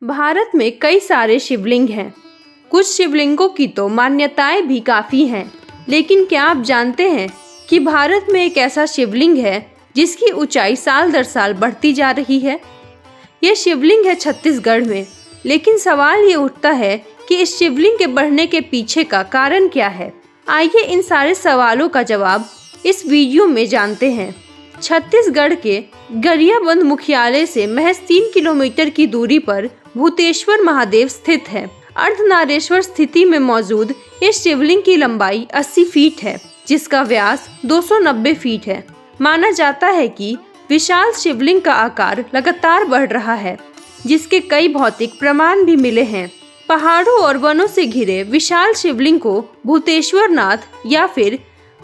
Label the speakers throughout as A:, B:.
A: भारत में कई सारे शिवलिंग हैं। कुछ शिवलिंगों की तो मान्यताएं भी काफ़ी हैं, लेकिन क्या आप जानते हैं कि भारत में एक ऐसा शिवलिंग है जिसकी ऊंचाई साल दर साल बढ़ती जा रही है। यह शिवलिंग है छत्तीसगढ़ में, लेकिन सवाल ये उठता है कि इस शिवलिंग के बढ़ने के पीछे का कारण क्या है। आइए इन सारे सवालों का जवाब इस वीडियो में जानते हैं। छत्तीसगढ़ के गरियाबंद मुख्यालय से महज 3 किलोमीटर की दूरी पर भूतेश्वर महादेव स्थित है। अर्धनारेश्वर स्थिति में मौजूद इस शिवलिंग की लंबाई 80 फीट है, जिसका व्यास 290 फीट है। माना जाता है कि विशाल शिवलिंग का आकार लगातार बढ़ रहा है, जिसके कई भौतिक प्रमाण भी मिले हैं। पहाड़ों और वनों से घिरे विशाल शिवलिंग को भूतेश्वर नाथ या फिर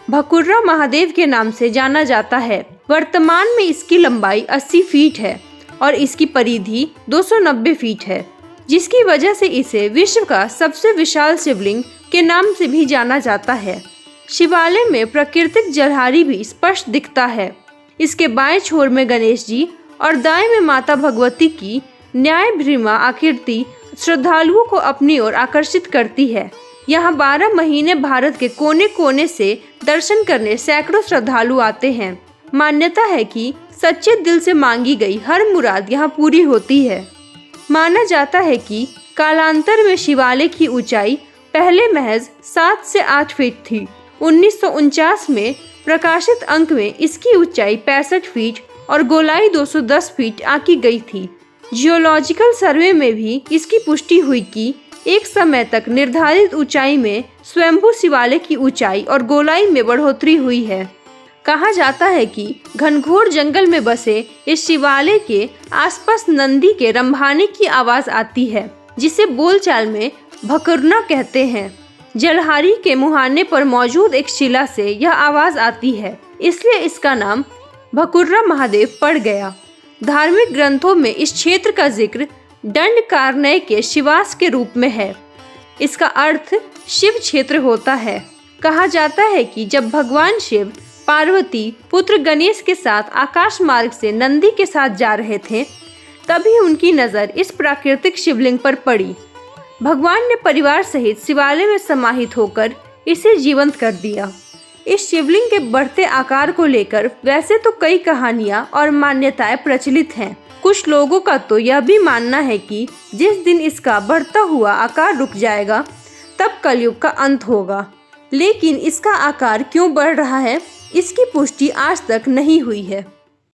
A: भकुर्रा महादेव के नाम से जाना जाता है। वर्तमान में इसकी लंबाई 80 फीट है और इसकी परिधि 290 फीट है, जिसकी वजह से इसे विश्व का सबसे विशाल शिवलिंग के नाम से भी जाना जाता है। शिवालय में प्राकृतिक जलहारी भी स्पष्ट दिखता है। इसके बाएं छोर में गणेश जी और दाएं में माता भगवती की न्यायभृमा आकृति श्रद्धालुओं को अपनी ओर आकर्षित करती है। यहाँ 12 महीने भारत के कोने कोने से दर्शन करने सैकड़ों श्रद्धालु आते हैं। मान्यता है कि सच्चे दिल से मांगी गई हर मुराद यहाँ पूरी होती है। माना जाता है कि कालांतर में शिवालय की ऊंचाई पहले महज 7 से 8 फीट थी। 1949 में प्रकाशित अंक में इसकी ऊंचाई 65 फीट और गोलाई 210 फीट आंकी गई थी। जियोलॉजिकल सर्वे में भी इसकी पुष्टि हुई कि एक समय तक निर्धारित ऊंचाई में स्वयंभू शिवालय की ऊंचाई और गोलाई में बढ़ोतरी हुई है। कहा जाता है कि घनघोर जंगल में बसे इस शिवालय के आसपास नंदी के रंभाने की आवाज आती है, जिसे बोलचाल में भकुर्ना कहते हैं। जलहारी के मुहाने पर मौजूद एक शिला से यह आवाज आती है, इसलिए इसका नाम भकुर्रा महादेव पड़ गया। धार्मिक ग्रंथों में इस क्षेत्र का जिक्र दंडकारण्य के शिवास के रूप में है। इसका अर्थ शिव क्षेत्र होता है। कहा जाता है कि जब भगवान शिव पार्वती पुत्र गणेश के साथ आकाश मार्ग से नंदी के साथ जा रहे थे, तभी उनकी नज़र इस प्राकृतिक शिवलिंग पर पड़ी। भगवान ने परिवार सहित शिवालय में समाहित होकर इसे जीवंत कर दिया। इस शिवलिंग के बढ़ते आकार को लेकर वैसे तो कई कहानियां और मान्यताएं प्रचलित हैं। कुछ लोगों का तो यह भी मानना है कि जिस दिन इसका बढ़ता हुआ आकार रुक जाएगा, तब कलयुग का अंत होगा। लेकिन इसका आकार क्यों बढ़ रहा है, इसकी पुष्टि आज तक नहीं हुई है।